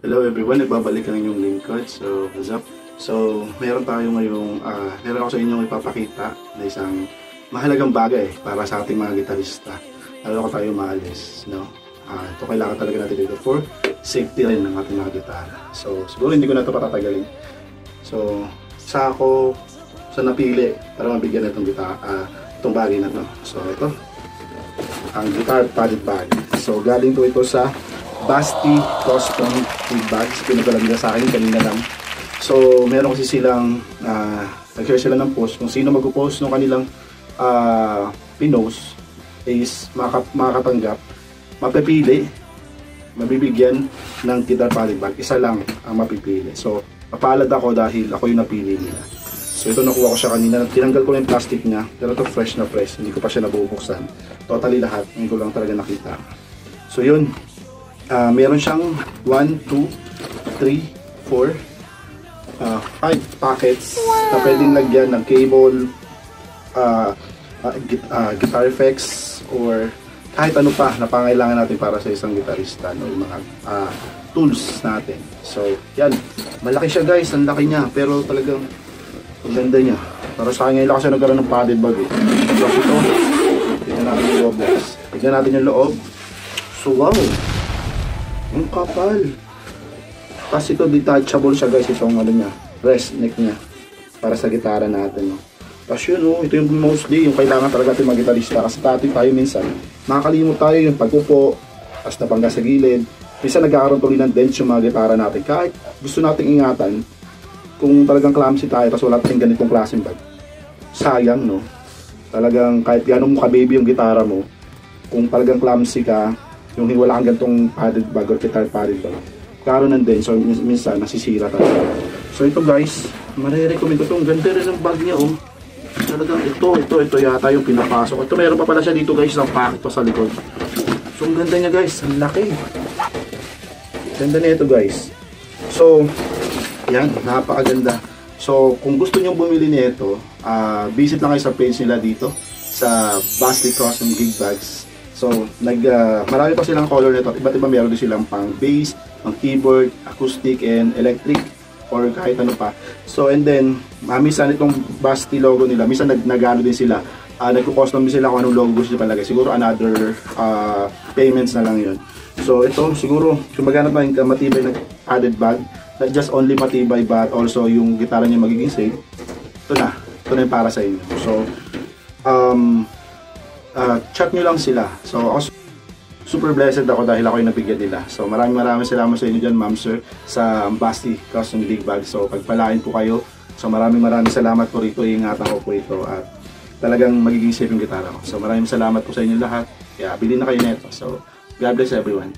Hello everyone, nagbabalik ang inyong lingkod. So, what's up? So, meron tayo ngayong, meron ako sa inyong ipapakita na isang mahalagang bagay para sa ating mga gitarista. Lalo ko tayo maalis, no? Ito kailangan talaga natin dito for safety rin ng ating mga gitara. So, siguro hindi ko na ito patatagalin. So, sa napili para mabigyan na itong itong bagay na ito. So, ito, ang guitar padded bag. So, galing po ito sa Basti Custom Bags. Pinagdala nila sa akin kanina lang. So, meron kasi silang nag-share sila ng post. Kung sino mag-post ng kanilang pinost is makakatanggap, mapipili, mabibigyan ng guitar padded bag. Isa lang ang mapipili. So, mapalad ako dahil ako yung napili nila. So, ito nakuha ko siya kanina. Tinanggal ko na yung plastic niya. Pero ito fresh na fresh. Hindi ko pa siya nabubuksan. Totally lahat. Hindi ko lang talaga nakita. So, yun. Meron siyang 1, 2, 3, 4, 5 packets na pwedeng lagyan ng cable, guitar effects, or kahit ano pa na pangailangan natin para sa isang gitarista, no? Yung mga tools natin. So, yan. Malaki siya guys. Ang laki niya. Pero talagang ang ganda niya. Para sa akin ngayon lang kasi nagkaroon ng padded bag eh. So, ito. Tignan natin yung loob guys. Tignan natin yung loob. So, wow. Ang kapal. Kasi ito detachable siya guys. Itong ano niya, rest neck niya. Para sa gitara natin. No? Tapos yun, oh, ito yung mostly yung kailangan talaga natin mag-gitarista. Kasi tayo minsan, makakalimot tayo yung pagpupo, as na pangga sa gilid. Minsan nagkakaroon tuloy ng dents yung mga gitara natin. Kahit gusto nating ingatan, kung talagang clumsy tayo, tapos wala tayong ganitong klaseng bag. Sayang, no? Talagang kahit gano'n mo ka-baby yung gitara mo, kung talagang clumsy ka, yung wala kang gantong padded bag or guitar padded bag, karoon ng din, so minsan nasisira talaga. So ito guys, marirecommend ko itong ganda rin ang bag niya, oh. Talagang ito yata yung pinapasok. Ito meron pa pala siya dito guys, isang packet pa sa likod. So ang ganda niya guys, ang laki. Ganda na ito guys. So yan, napakaganda. So kung gusto niyo bumili nito, visit lang kayo sa page nila dito sa Basti Custom Gig Bags. So, marami pa silang color nito. Iba't iba meron din silang pang bass, pang keyboard, acoustic, and electric, or kahit ano pa. So, and then, minsan itong Basti logo nila, minsan nag-ano din sila, nagko-custom din sila kung anong logo gusto nila palagay. Siguro another payments na lang yun. So, ito, siguro, kung maghanap na yung matibay na padded bag, not just only matibay, but also yung gitara niya magiging safe, ito na yung para sa inyo. So, chat nyo lang sila. So, ako super blessed ako dahil ako yung nabigyan nila. So, maraming salamat sa inyo dyan, ma'am, sir, sa Basti Custom Gig Bag. So, pagpalain po kayo. So, maraming salamat po rito. Iingatan ko po ito at talagang magiging safe yung gitara ko. So, maraming salamat po sa inyo lahat. Kaya, bilhin na kayo neto. So, God bless everyone.